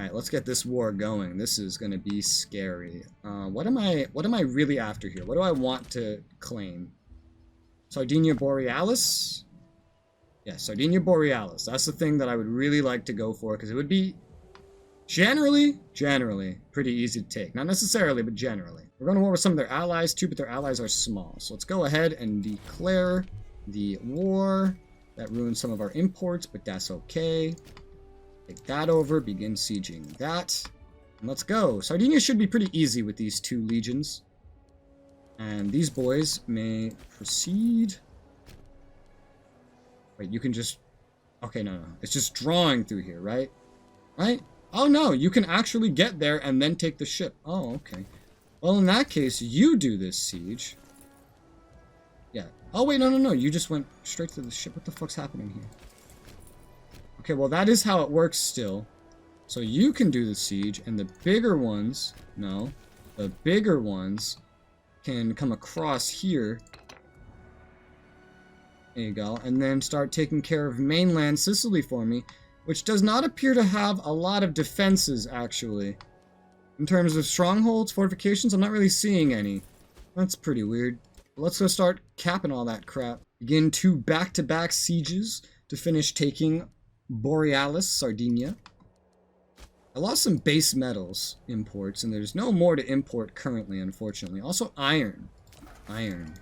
Alright, let's get this war going. This is gonna be scary. What am I really after here? What do I want to claim? Sardinia Borealis? Yeah, Sardinia Borealis. That's the thing that I would really like to go for, because it would be generally pretty easy to take. Not necessarily, but generally. We're going to war with some of their allies too, but their allies are small. So let's go ahead and declare the war. That ruins some of our imports, but that's okay. Take that over, begin sieging that. And let's go. Sardinia should be pretty easy with these 2 legions. And these boys may proceed. Wait, you can just... Okay, no. It's just drawing through here, right? Right? Oh, no. You can actually get there and then take the ship. Oh, okay. Well, in that case, you do this siege. Yeah. Oh, wait, no. You just went straight to the ship. What the fuck's happening here? Okay, well, that is how it works still. So you can do the siege, and the bigger ones... No. The bigger ones can come across here. There you go. And then start taking care of mainland Sicily for me, which does not appear to have a lot of defenses, actually. In terms of strongholds, fortifications, I'm not really seeing any. That's pretty weird. Let's go start capping all that crap. Begin 2 back-to-back sieges to finish taking Borealis, Sardinia. I lost some base metals imports, and there's no more to import currently, unfortunately. Also, iron. Iron.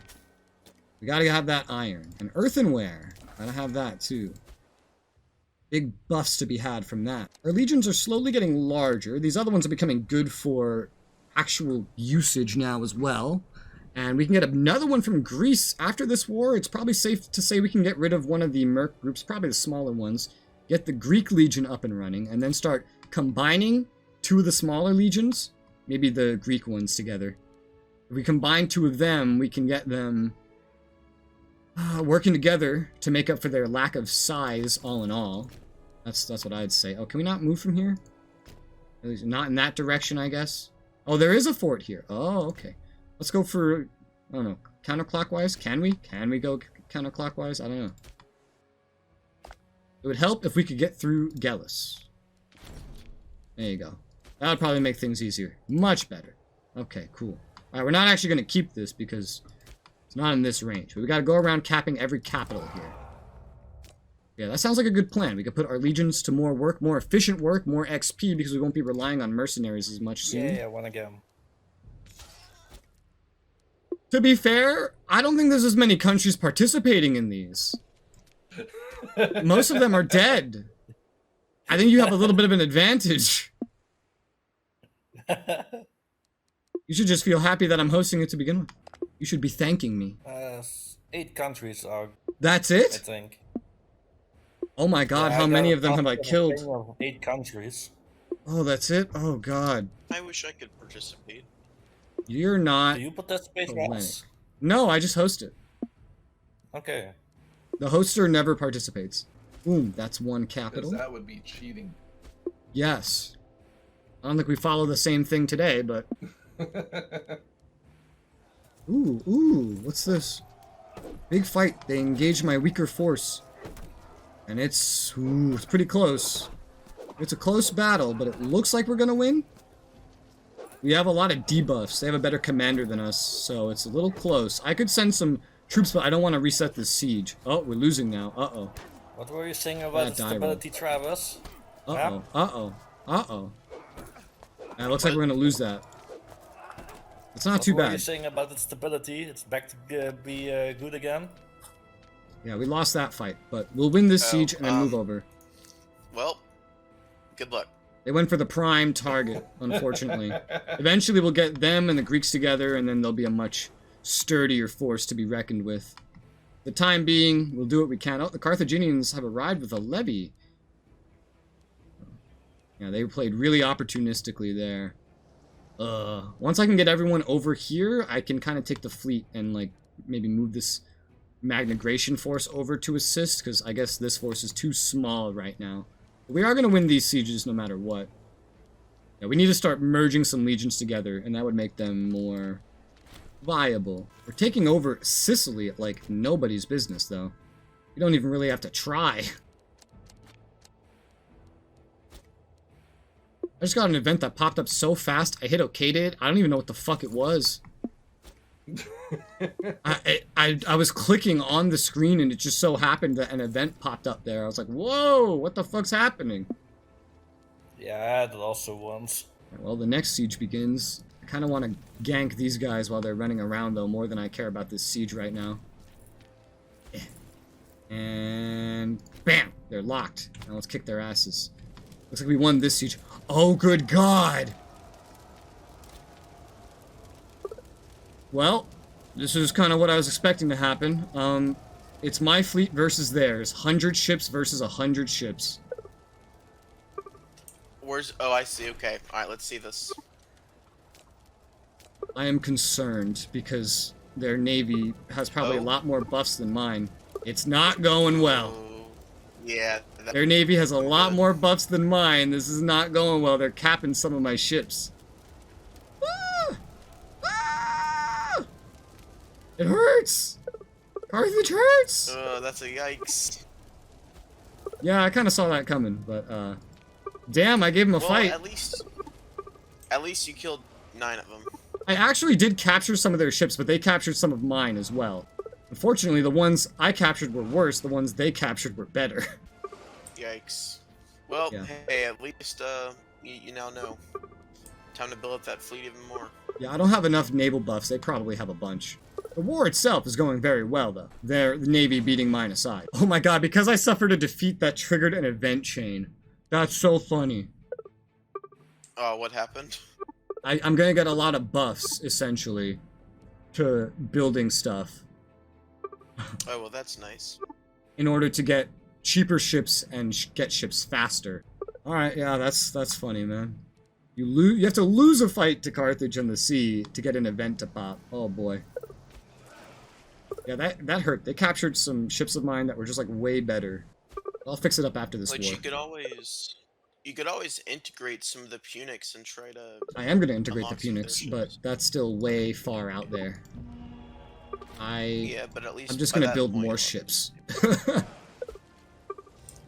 We gotta have that iron. And earthenware. Gotta have that, too. Big buffs to be had from that. Our legions are slowly getting larger. These other ones are becoming good for actual usage now as well. And we can get another one from Greece after this war. It's probably safe to say we can get rid of one of the merc groups, probably the smaller ones. Get the Greek legion up and running, and then start combining 2 of the smaller legions. Maybe the Greek ones together. If we combine 2 of them, we can get them working together to make up for their lack of size, all in all. That's what I'd say. Oh, can we not move from here? At least not in that direction, I guess. Oh, there is a fort here. Oh, okay. Let's go for, I don't know, counterclockwise? Can we? Can we go counterclockwise? I don't know. It would help if we could get through Gellis. There you go. That would probably make things easier. Much better. Okay, cool. Alright, we're not actually going to keep this because it's not in this range. But we got to go around capping every capital here. Yeah, that sounds like a good plan. We could put our legions to more work, more efficient work, more XP, because we won't be relying on mercenaries as much soon. Yeah, one again. To be fair, I don't think there's as many countries participating in these. Most of them are dead. I think you have a little bit of an advantage. You should just feel happy that I'm hosting it to begin with. You should be thanking me. 8 countries are... That's it? I think. Oh my god, Yeah, how many of them have I killed? 8 countries. Oh, that's it? Oh god. I wish I could participate. You're not... Do you participate once? No, I just host it. Okay. The hoster never participates. Boom, that's 1 capital. That would be cheating. Yes. I don't think we follow the same thing today, but... Ooh, what's this? Big fight. They engaged my weaker force. And it's pretty close. It's a close battle, but it looks like we're gonna win. We have a lot of debuffs. They have a better commander than us, so it's a little close. I could send some troops, but I don't want to reset this siege. Oh, we're losing now. Uh-oh. What were you saying about stability, Travis? Uh-oh. Uh-oh. Uh-oh. It looks like we're gonna lose that. It's not too bad. What were you saying about its stability? It's back to be good again? Yeah, we lost that fight, but we'll win this siege and then move over. Well, good luck. They went for the prime target, unfortunately. Eventually we'll get them and the Greeks together, and then there'll be a much sturdier force to be reckoned with. For the time being, we'll do what we can. Oh, the Carthaginians have arrived with a levy. Yeah, they played really opportunistically there. Once I can get everyone over here, I can kind of take the fleet and, like, maybe move this Magnagration force over to assist, because I guess this force is too small right now. But we are going to win these sieges no matter what. Yeah, we need to start merging some legions together, and that would make them more viable. We're taking over Sicily like nobody's business, though. We don't even really have to try. I just got an event that popped up so fast, I hit okayed. I don't even know what the fuck it was. I was clicking on the screen and it just so happened that an event popped up there. I was like, whoa, what the fuck's happening? Yeah, I had it also once. Well, the next siege begins. I kind of want to gank these guys while they're running around, though, more than I care about this siege right now. And bam! They're locked. Now let's kick their asses. Looks like we won this siege. Oh, good God! Well, this is kind of what I was expecting to happen. It's my fleet versus theirs. 100 ships versus 100 ships. Where's... Oh, I see. Okay. Alright, let's see this. I am concerned because their navy has probably a lot more buffs than mine. It's not going well. Oh, yeah. Their navy has a lot more buffs than mine. This is not going well. They're capping some of my ships. Ah! Ah! It hurts! Carthage hurts! That's a yikes. Yeah, I kind of saw that coming, but, damn, I gave him a fight. At least you killed 9 of them. I actually did capture some of their ships, but they captured some of mine as well. Unfortunately, the ones I captured were worse. The ones they captured were better. Yikes. Well, Yeah. hey, at least, you now know. Time to build up that fleet even more. Yeah, I don't have enough naval buffs. They probably have a bunch. The war itself is going very well, though. The navy beating mine aside. Oh my god, because I suffered a defeat that triggered an event chain. That's so funny. Oh, what happened? I'm gonna get a lot of buffs, essentially, to building stuff. Oh, well, that's nice. In order to get cheaper ships and get ships faster. Alright, yeah, that's funny, man. You have to lose a fight to Carthage on the sea to get an event to pop. Oh boy. Yeah, that hurt. They captured some ships of mine that were just like way better. I'll fix it up after this But war. you could always integrate some of the Punics and try to... I am going to integrate the unlock some of their Punics, but ships. that's still way far out there. Yeah, but at least I'm just by going to that build point, more ships.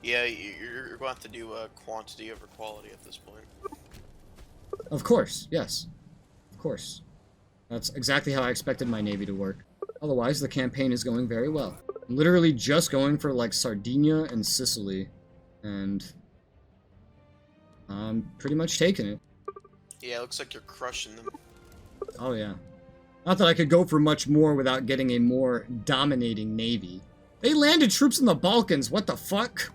Yeah, you're going to have to do quantity over quality at this point. Of course, yes. Of course. That's exactly how I expected my navy to work. Otherwise, the campaign is going very well. I'm literally just going for, like, Sardinia and Sicily. And I'm pretty much taking it. Yeah, it looks like you're crushing them. Oh, yeah. Not that I could go for much more without getting a more dominating navy. They landed troops in the Balkans, what the fuck?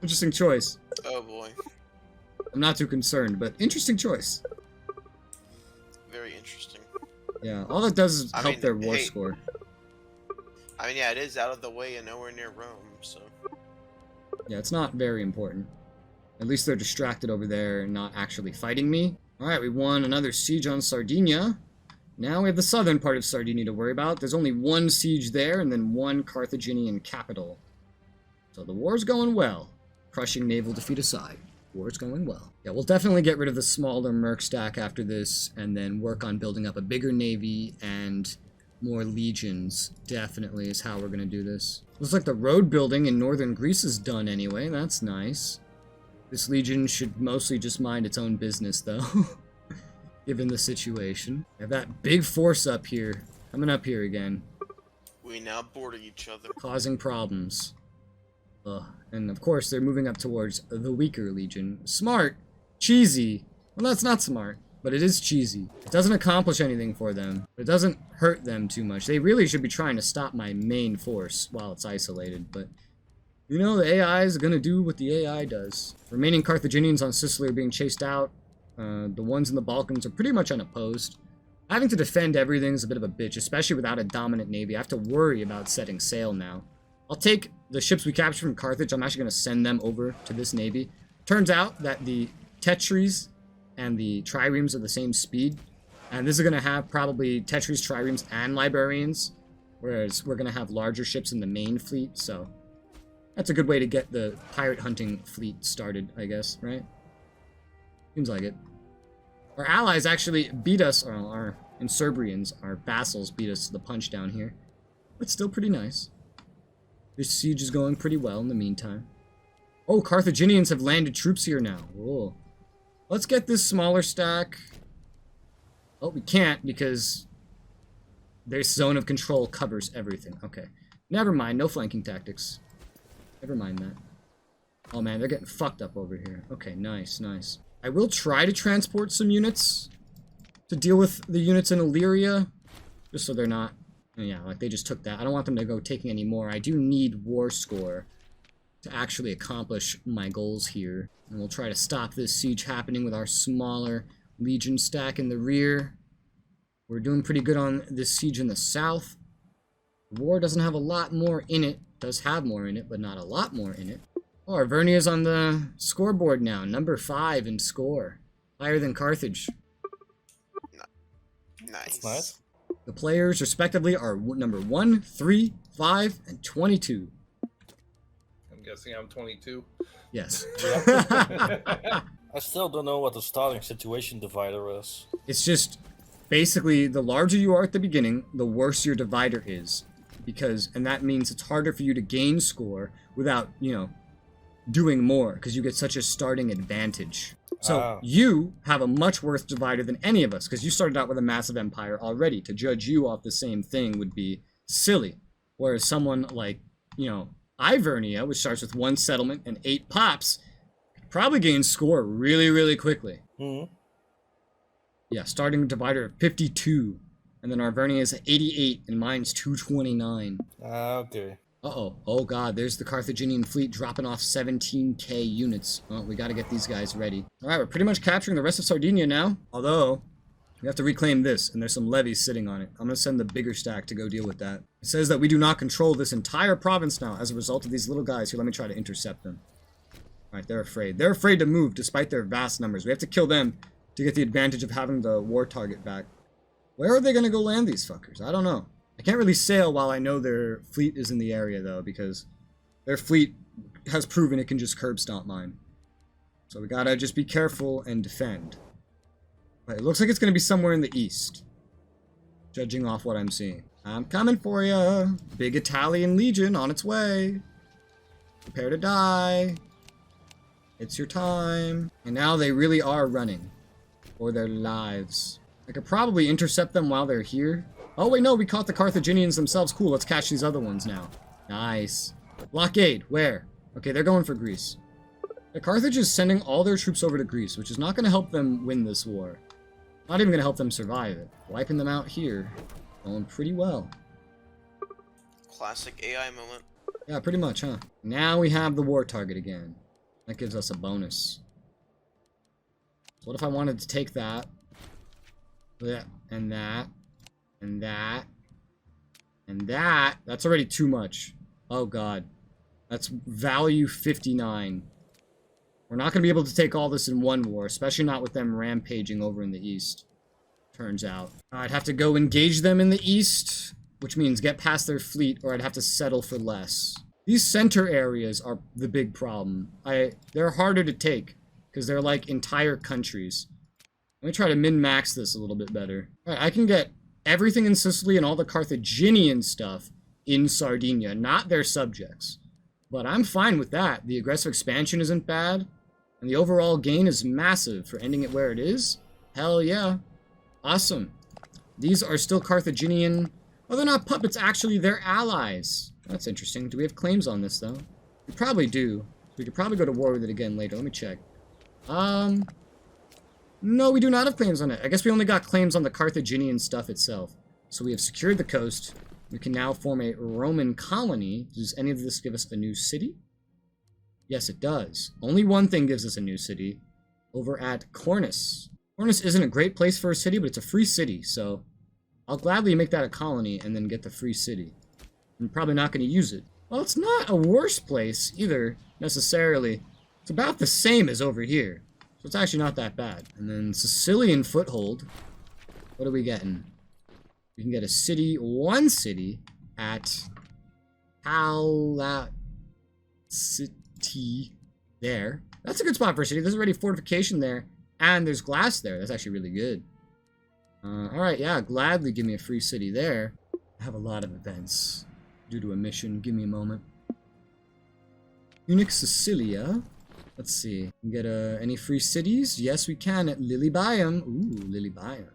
Interesting choice. Oh boy. I'm not too concerned, but interesting choice. Very interesting. Yeah, all that does is I help mean, their war hey. score. I mean, yeah, it is out of the way and nowhere near Rome, so... Yeah, it's not very important. At least they're distracted over there and not actually fighting me. Alright, we won another siege on Sardinia. Now we have the southern part of Sardinia to worry about. There's only one siege there and then one Carthaginian capital. So the war's going well. Crushing naval defeat aside. War's going well. Yeah, we'll definitely get rid of the smaller merc stack after this and then work on building up a bigger navy and more legions. Definitely is how we're going to do this. Looks like the road building in northern Greece is done anyway. That's nice. This legion should mostly just mind its own business, though, given the situation. We have that big force up here, coming up here again. We now border each other. Causing problems. Ugh. And of course, they're moving up towards the weaker legion. Smart. Cheesy. Well, that's not smart, but it is cheesy. It doesn't accomplish anything for them. It doesn't hurt them too much. They really should be trying to stop my main force while it's isolated, but... You know, the AI is gonna do what the AI does. Remaining Carthaginians on Sicily are being chased out. The ones in the Balkans are pretty much unopposed. Having to defend everything is a bit of a bitch, especially without a dominant navy. I have to worry about setting sail now. I'll take the ships we captured from Carthage. I'm actually gonna send them over to this navy. Turns out that the Tetris and the triremes are the same speed. And this is gonna have probably Tetris, triremes, and librarians. Whereas we're gonna have larger ships in the main fleet, so... That's a good way to get the pirate hunting fleet started, I guess, right? Seems like it. Our allies actually beat us, or our Insurbrians, our vassals, beat us to the punch down here. But still pretty nice. This siege is going pretty well in the meantime. Oh, Carthaginians have landed troops here now. Whoa. Let's get this smaller stack. Oh, we can't because their zone of control covers everything. Okay. Never mind. No flanking tactics. Never mind that. Oh, man. They're getting fucked up over here. Okay. Nice. Nice. I will try to transport some units to deal with the units in Illyria. Just so they're not... Yeah, like they just took that. I don't want them to go taking any more. I do need war score to actually accomplish my goals here. And we'll try to stop this siege happening with our smaller legion stack in the rear. We're doing pretty good on this siege in the south. The war doesn't have a lot more in it. Does have more in it, but not a lot more in it. Oh, Arvernia's on the scoreboard now. Number 5 in score. Higher than Carthage. Nice. Nice. The players, respectively, are number 1, 3, 5, and 22. I'm guessing I'm 22. Yes. I still don't know what the starting situation divider is. It's just basically the larger you are at the beginning, the worse your divider is. And that means it's harder for you to gain score without, you know, doing more, because you get such a starting advantage. So you have a much worse divider than any of us, because you started out with a massive empire already. To judge you off the same thing would be silly. Whereas someone like, you know, Ivernia, which starts with 1 settlement and 8 pops, probably gains score really, really quickly. Mm-hmm. Yeah, starting divider of 52. And then Arvernia is 88, and mine's 229. Okay. Uh-oh. Oh, God. There's the Carthaginian fleet dropping off 17k units. Oh, we got to get these guys ready. All right, we're pretty much capturing the rest of Sardinia now. Although, we have to reclaim this, and there's some levies sitting on it. I'm going to send the bigger stack to go deal with that. It says that we do not control this entire province now as a result of these little guys. Here, let me try to intercept them. All right, they're afraid. They're afraid to move despite their vast numbers. We have to kill them to get the advantage of having the war target back. Where are they going to go land these fuckers? I don't know. I can't really sail while I know their fleet is in the area, though, because their fleet has proven it can just curb stomp mine. So we gotta just be careful and defend. But it looks like it's going to be somewhere in the east, judging off what I'm seeing. I'm coming for ya. Big Italian legion on its way. Prepare to die. It's your time. And now they really are running for their lives. I could probably intercept them while they're here. Oh, wait, no, we caught the Carthaginians themselves. Cool, let's catch these other ones now. Nice. Blockade, where? Okay, they're going for Greece. The Carthage is sending all their troops over to Greece, which is not going to help them win this war. Not even going to help them survive it. Wiping them out here. Going pretty well. Classic AI moment. Yeah, pretty much, huh? Now we have the war target again. That gives us a bonus. So what if I wanted to take that? Yeah, and that. And that. And that. That's already too much. Oh, God. That's value 59. We're not going to be able to take all this in one war, especially not with them rampaging over in the east, turns out. I'd have to go engage them in the east, which means get past their fleet, or I'd have to settle for less. These center areas are the big problem. They're harder to take, because they're like entire countries. Let me try to min-max this a little bit better. Alright, I can get everything in Sicily and all the Carthaginian stuff in Sardinia, not their subjects. But I'm fine with that. The aggressive expansion isn't bad, and the overall gain is massive for ending it where it is. Hell yeah. Awesome. These are still Carthaginian. Oh, they're not puppets, actually, they're allies. That's interesting. Do we have claims on this, though? We probably do. We could probably go to war with it again later. Let me check. No, we do not have claims on it. I guess we only got claims on the Carthaginian stuff itself. So we have secured the coast. We can now form a Roman colony. Does any of this give us a new city? Yes, it does. Only one thing gives us a new city. Over at Cornus. Cornus isn't a great place for a city, but it's a free city, so I'll gladly make that a colony and then get the free city. I'm probably not going to use it. Well, it's not a worse place either, necessarily. It's about the same as over here. So it's actually not that bad. And then Sicilian foothold. What are we getting? We can get a city, one city, at City there. That's a good spot for a city. There's already fortification there, and there's glass there. That's actually really good. Alright, yeah, gladly give me a free city there. I have a lot of events due to a mission. Give me a moment. Punic Sicilia. Let's see. Can get any free cities? Yes, we can at Lily Biome. Ooh, Lily Biome.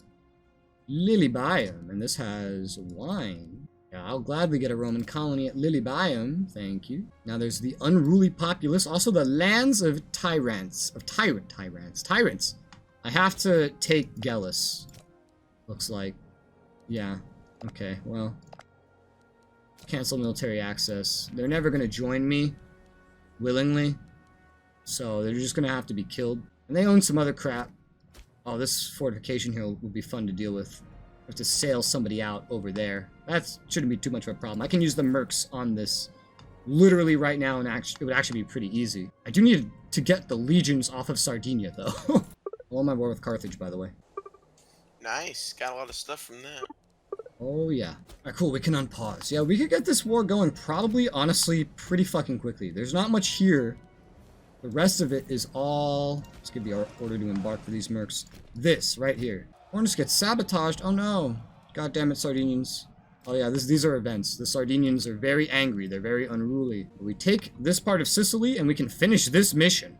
Lily Biome. And this has wine. Yeah, I'll gladly get a Roman colony at Lily Biome. Thank you. Now there's the unruly populace. Also the lands of tyrants. Tyrants. I have to take Gellus. Looks like. Yeah. Okay, well. Cancel military access. They're never going to join me willingly. So they're just going to have to be killed. And they own some other crap. Oh, this fortification here will be fun to deal with. I have to sail somebody out over there. That shouldn't be too much of a problem. I can use the mercs on this literally right now, and it would actually be pretty easy. I do need to get the legions off of Sardinia, though. I'm on my war with Carthage, by the way. Nice. Got a lot of stuff from that. Oh, yeah. Alright, cool. We can unpause. Yeah, we could get this war going probably, honestly, pretty fucking quickly. There's not much here. The rest of it is all... Let's give the order to embark for these mercs. This, right here. Orange gets sabotaged. Oh, no. God damn it, Sardinians. Oh, yeah, these are events. The Sardinians are very angry. They're very unruly. But we take this part of Sicily, and we can finish this mission.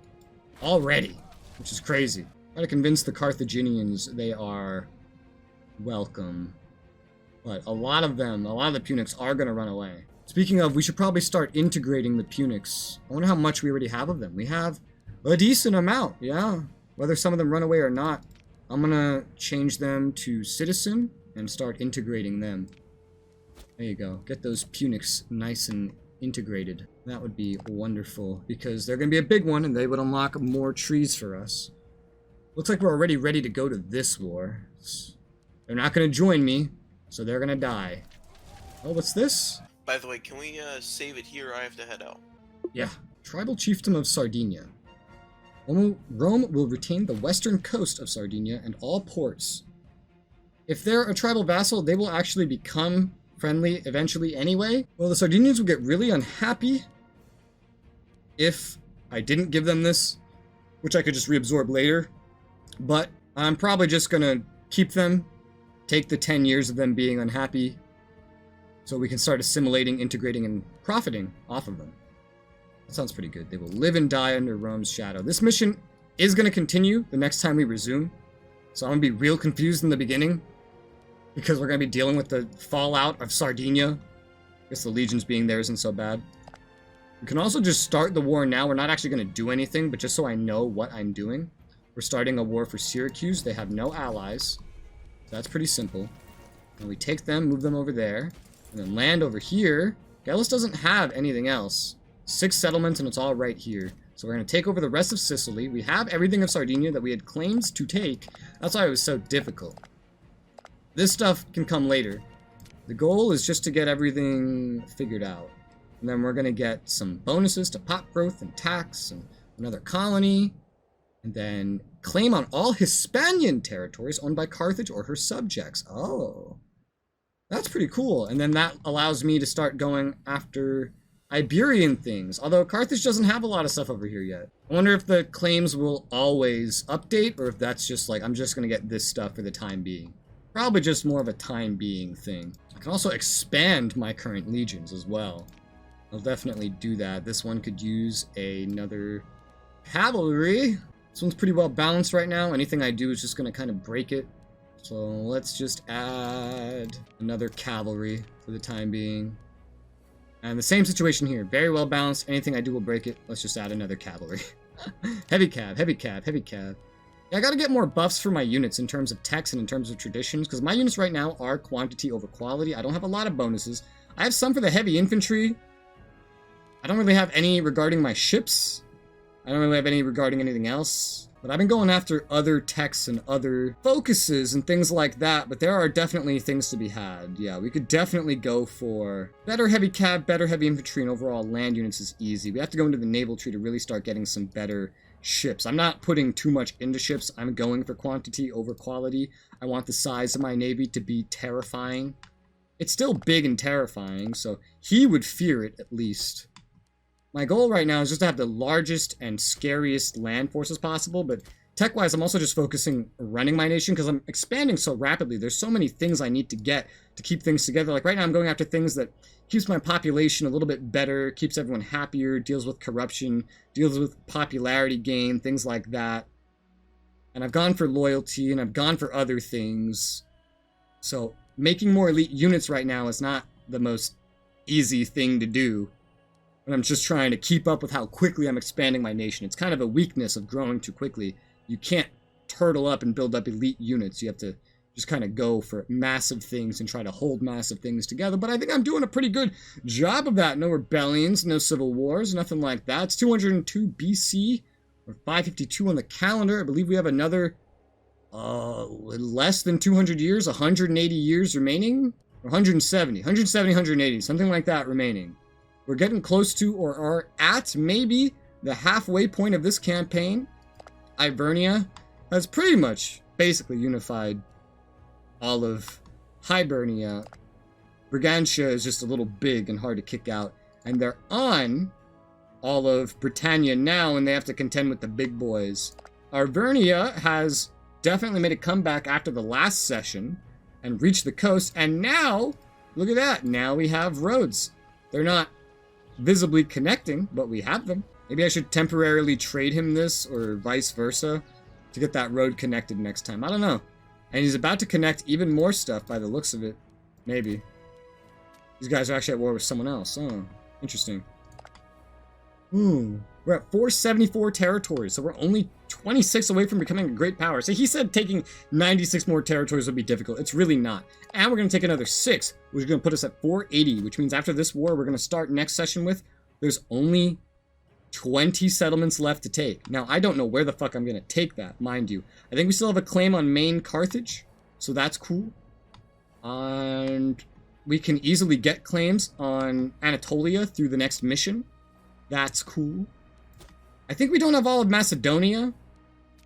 Already. Which is crazy. Try to convince the Carthaginians they are welcome. But a lot of the Punics are going to run away. Speaking of, we should probably start integrating the Punics. I wonder how much we already have of them. We have a decent amount, yeah. Whether some of them run away or not, I'm going to change them to citizen and start integrating them. There you go. Get those Punics nice and integrated. That would be wonderful, because they're going to be a big one, and they would unlock more trees for us. Looks like we're already ready to go to this war. They're not going to join me, so they're going to die. Oh, what's this? By the way, can we save it here or I have to head out? Yeah. Tribal Chiefdom of Sardinia. Rome will retain the western coast of Sardinia and all ports. If they're a tribal vassal, they will actually become friendly eventually anyway. Well, the Sardinians will get really unhappy if I didn't give them this, which I could just reabsorb later. But I'm probably just going to keep them, take the 10 years of them being unhappy, so we can start assimilating, integrating, and profiting off of them. That sounds pretty good. They will live and die under Rome's shadow. This mission is going to continue the next time we resume, so I'm going to be real confused in the beginning, because we're going to be dealing with the fallout of Sardinia. I guess the legions being there isn't so bad. We can also just start the war now. We're not actually going to do anything, but just so I know what I'm doing. We're starting a war for Syracuse. They have no allies, so that's pretty simple. And we take them, move them over there, and then land over here. Gallus doesn't have anything else. 6 settlements, and it's all right here. So we're going to take over the rest of Sicily. We have everything of Sardinia that we had claims to take. That's why it was so difficult. This stuff can come later. The goal is just to get everything figured out. And then we're going to get some bonuses to pop growth and tax and another colony. And then claim on all Hispanian territories owned by Carthage or her subjects. Oh. That's pretty cool. And then that allows me to start going after Iberian things. Although Carthage doesn't have a lot of stuff over here yet. I wonder if the claims will always update, or if that's just like, I'm just going to get this stuff for the time being. Probably just more of a time being thing. I can also expand my current legions as well. I'll definitely do that. This one could use another cavalry. This one's pretty well balanced right now. Anything I do is just going to kind of break it. So let's just add another cavalry for the time being. And the same situation here. Very well balanced. Anything I do will break it. Let's just add another cavalry. Heavy cav, heavy cav, heavy cav. Yeah, I gotta get more buffs for my units in terms of techs and in terms of traditions, because my units right now are quantity over quality. I don't have a lot of bonuses. I have some for the heavy infantry. I don't really have any regarding my ships. I don't really have any regarding anything else. But I've been going after other techs and other focuses and things like that, but there are definitely things to be had. Yeah, we could definitely go for better heavy cav, better heavy infantry, and overall land units is easy. We have to go into the naval tree to really start getting some better ships. I'm not putting too much into ships. I'm going for quantity over quality. I want the size of my navy to be terrifying. It's still big and terrifying, so he would fear it at least. My goal right now is just to have the largest and scariest land forces possible, but Tech-wise, I'm also just focusing running my nation because I'm expanding so rapidly. There's so many things I need to get to keep things together. Like right now I'm going after things that keeps my population a little bit better, keeps everyone happier, deals with corruption, deals with popularity gain, things like that. And I've gone for loyalty and I've gone for other things. So making more elite units right now is not the most easy thing to do. And I'm just trying to keep up with how quickly I'm expanding my nation. It's kind of a weakness of growing too quickly. You can't turtle up and build up elite units. You have to just kind of go for massive things and try to hold massive things together. But I think I'm doing a pretty good job of that. No rebellions, no civil wars, nothing like that. It's 202 BC, or 552 on the calendar. I believe we have another less than 200 years, 180 years remaining, or 170, 180, something like that remaining. We're getting close to, or are at, maybe the halfway point of this campaign. Ivernia has pretty much basically unified all of Hibernia. Brigantia is just a little big and hard to kick out. And they're on all of Britannia now, and they have to contend with the big boys. Arvernia has definitely made a comeback after the last session and reached the coast. And now, look at that. Now we have roads. They're not visibly connecting, but we have them. Maybe I should temporarily trade him this, or vice versa, to get that road connected next time. I don't know. And he's about to connect even more stuff by the looks of it. Maybe. These guys are actually at war with someone else. Oh, interesting. Ooh. We're at 474 territories, so we're only 26 away from becoming a great power. So he said taking 96 more territories would be difficult. It's really not. And we're going to take another 6, which is going to put us at 480, which means after this war we're going to start next session with, there's only 20 settlements left to take. Now, I don't know where the fuck I'm going to take that, mind you. I think we still have a claim on main Carthage, so that's cool. And we can easily get claims on Anatolia through the next mission. That's cool. I think we don't have all of Macedonia.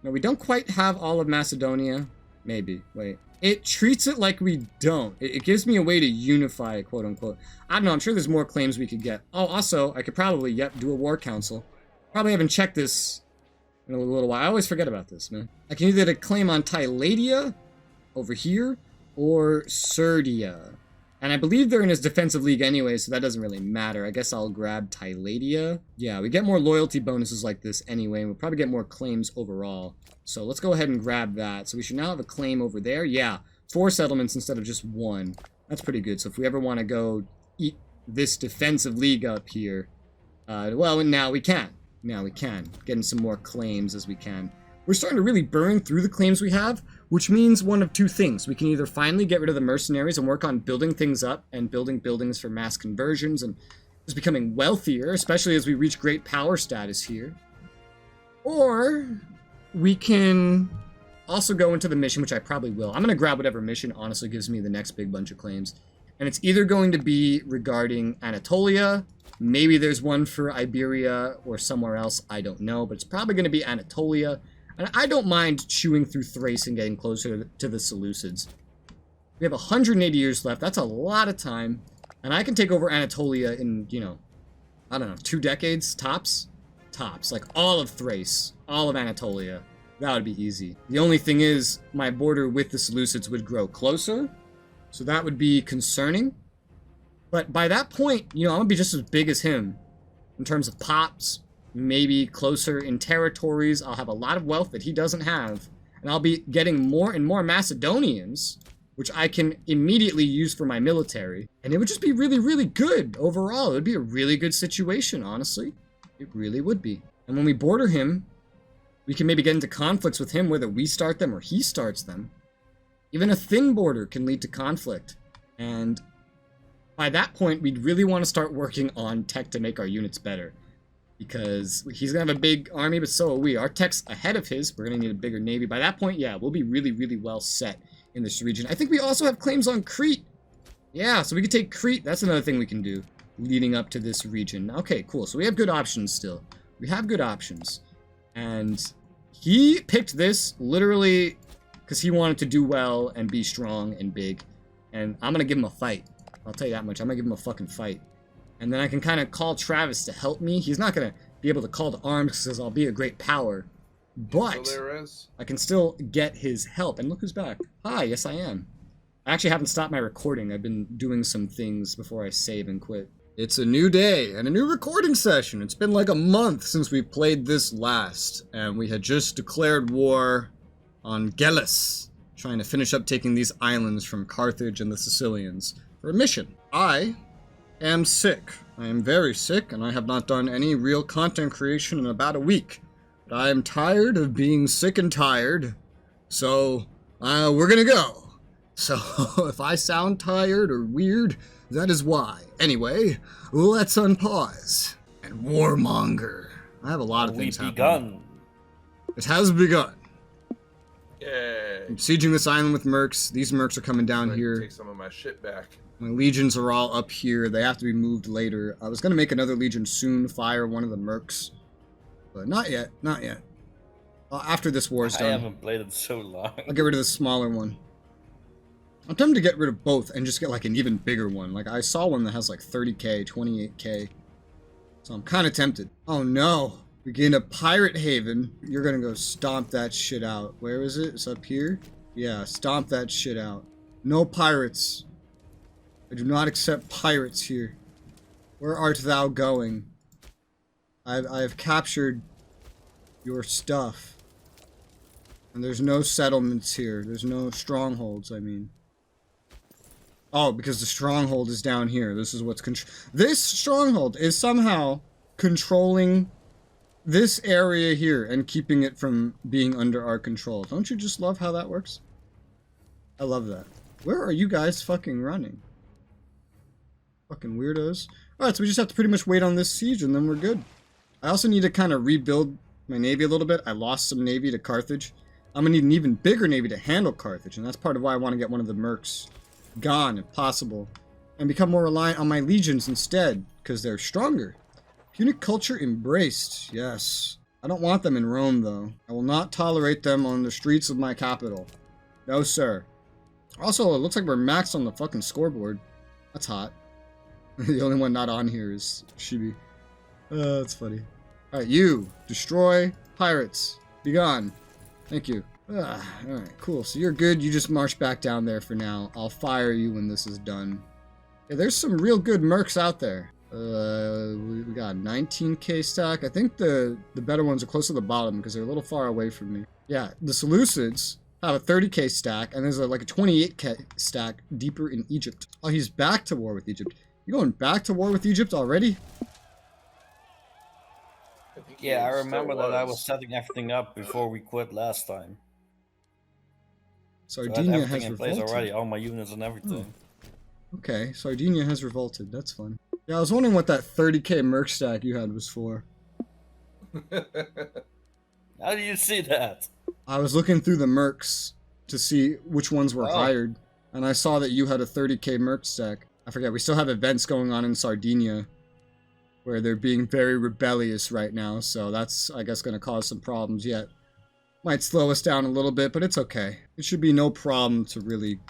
No, we don't quite have all of Macedonia. Maybe. Wait. It treats it like we don't. It gives me a way to unify, quote unquote. I don't know. I'm sure there's more claims we could get. Oh, also, I could probably, do a war council. Probably haven't checked this in a little while. I always forget about this, man. I can either get a claim on Tyladia over here or Serdia. And I believe they're in his defensive league anyway, so that doesn't really matter. I guess I'll grab Tyladia. Yeah, we get more loyalty bonuses like this anyway, and we'll probably get more claims overall. So let's go ahead and grab that. So we should now have a claim over there. Yeah, 4 settlements instead of just 1. That's pretty good. So if we ever want to go eat this defensive league up here, well, now we can. Now we can. Getting some more claims as we can. We're starting to really burn through the claims we have, which means one of two things. We can either finally get rid of the mercenaries and work on building things up and building buildings for mass conversions and just becoming wealthier, especially as we reach great power status here. Or we can also go into the mission, which I probably will. I'm going to grab whatever mission honestly gives me the next big bunch of claims. And it's either going to be regarding Anatolia, maybe there's one for Iberia or somewhere else, I don't know, but it's probably going to be Anatolia. And I don't mind chewing through Thrace and getting closer to the Seleucids. We have 180 years left. That's a lot of time. And I can take over Anatolia in, I don't know, 2 decades, tops? Tops. Like all of Thrace, all of Anatolia. That would be easy. The only thing is, my border with the Seleucids would grow closer. So that would be concerning. But by that point, I'm going to be just as big as him. In terms of pops, maybe closer in territories. I'll have a lot of wealth that he doesn't have. And I'll be getting more and more Macedonians, which I can immediately use for my military. And it would just be really, really good overall. It would be a really good situation, honestly. It really would be. And when we border him, we can maybe get into conflicts with him, whether we start them or he starts them. Even a thin border can lead to conflict. And by that point, we'd really want to start working on tech to make our units better. Because he's going to have a big army, but so are we. Our tech's ahead of his. We're going to need a bigger navy. By that point, yeah, we'll be really, really well set in this region. I think we also have claims on Crete. Yeah, so we could take Crete. That's another thing we can do leading up to this region. Okay, cool. So we have good options still. We have good options. And he picked this literally because he wanted to do well and be strong and big. And I'm going to give him a fight. I'll tell you that much. I'm going to give him a fucking fight. And then I can kind of call Travis to help me. He's not going to be able to call to arms because I'll be a great power. But So there is. I can still get his help. And look who's back. Hi, yes I am. I actually haven't stopped my recording. I've been doing some things before I save and quit. It's a new day and a new recording session. It's been like a month since we played this last. And we had just declared war on Gellis, trying to finish up taking these islands from Carthage and the Sicilians for a mission. I am sick. I am very sick, and I have not done any real content creation in about a week. But I am tired of being sick and tired, so we're gonna go. So if I sound tired or weird, that is why. Anyway, let's unpause and warmonger. I have a lot of things happening. It has begun. Yay. I'm sieging this island with mercs. These mercs are coming down here. Take some of my shit back. My legions are all up here. They have to be moved later. I was going to make another legion soon, fire one of the mercs. But not yet. Not yet. After this war is done. I haven't played it so long. I'll get rid of the smaller one. I'm tempted to get rid of both and just get like an even bigger one. Like I saw one that has like 30k, 28k. So I'm kind of tempted. Oh no. We gained a pirate haven. You're going to go stomp that shit out. Where is it? It's up here? Yeah, stomp that shit out. No pirates. I do not accept pirates here. Where art thou going? I have captured your stuff. And there's no settlements here. There's no strongholds, I mean. Oh, because the stronghold is down here. This is what's this stronghold is somehow controlling this area here and keeping it from being under our control. Don't you just love how that works? I love that. Where are you guys fucking running? Fucking weirdos. Alright, so we just have to pretty much wait on this siege and then we're good. I also need to kind of rebuild my navy a little bit. I lost some navy to Carthage. I'm going to need an even bigger navy to handle Carthage, and that's part of why I want to get one of the mercs gone, if possible, and become more reliant on my legions instead, because they're stronger. Punic culture embraced, yes. I don't want them in Rome, though. I will not tolerate them on the streets of my capital. No, sir. Also, it looks like we're maxed on the fucking scoreboard. That's hot. The only one not on here is Shibi. That's funny. Alright, you. Destroy pirates. Be gone. Thank you. Alright, cool. So you're good. You just march back down there for now. I'll fire you when this is done. Yeah, there's some real good mercs out there. We got 19k stack. I think the better ones are close to the bottom because they're a little far away from me. Yeah, the Seleucids have a 30k stack, and there's like a 28k stack deeper in Egypt. Oh, he's back to war with Egypt. You going back to war with Egypt already? Yeah, I remember that I was setting everything up before we quit last time. Sardinia so has in revolted. Place already, all my units and everything. Okay, Sardinia has revolted. That's fun. Yeah, I was wondering what that 30k merc stack you had was for. How do you see that? I was looking through the mercs to see which ones were hired, and I saw that you had a 30k merc stack. I forget, we still have events going on in Sardinia where they're being very rebellious right now, so that's, I guess, going to cause some problems yet. Might slow us down a little bit, but it's okay. It should be no problem to really,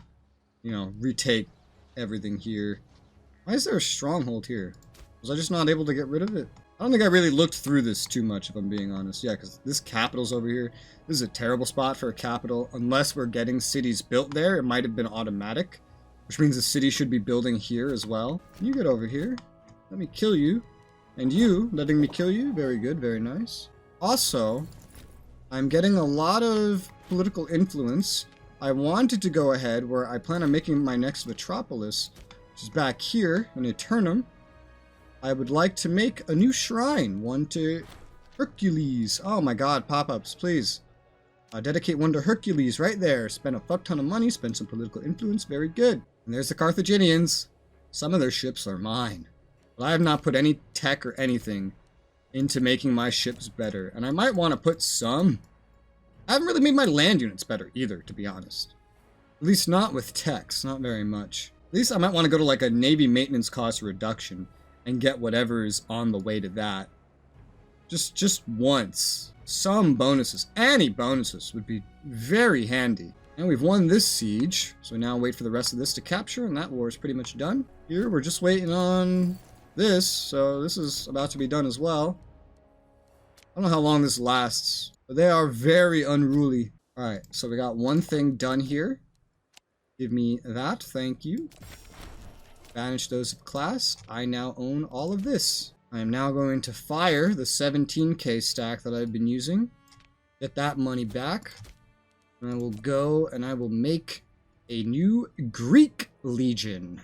you know, retake everything here. Why is there a stronghold here? Was I just not able to get rid of it? I don't think I really looked through this too much, if I'm being honest. Yeah, because this capital's over here. This is a terrible spot for a capital. Unless we're getting cities built there, it might have been automatic. Which means the city should be building here as well. You get over here. Let me kill you. And you letting me kill you. Very good, very nice. Also, I'm getting a lot of political influence. I wanted to go ahead where I plan on making my next metropolis, which is back here in Eternum. I would like to make a new shrine, one to Hercules. Oh my god, pop-ups, please. Dedicate one to Hercules right there. Spend a fuck ton of money, spend some political influence, very good. And there's the Carthaginians. Some of their ships are mine. But I have not put any tech or anything into making my ships better. And I might want to put some. I haven't really made my land units better either, to be honest. At least not with techs, not very much. At least I might want to go to like a Navy maintenance cost reduction and get whatever is on the way to that. Just once. Some bonuses, any bonuses would be very handy. And we've won this siege, so now wait for the rest of this to capture, and that war is pretty much done. Here, we're just waiting on this, so this is about to be done as well. I don't know how long this lasts. But they are very unruly. Alright, so we got one thing done here. Give me that, thank you. Banish those of class. I now own all of this. I am now going to fire the 17k stack that I've been using. Get that money back. And I will go and I will make a new Greek Legion.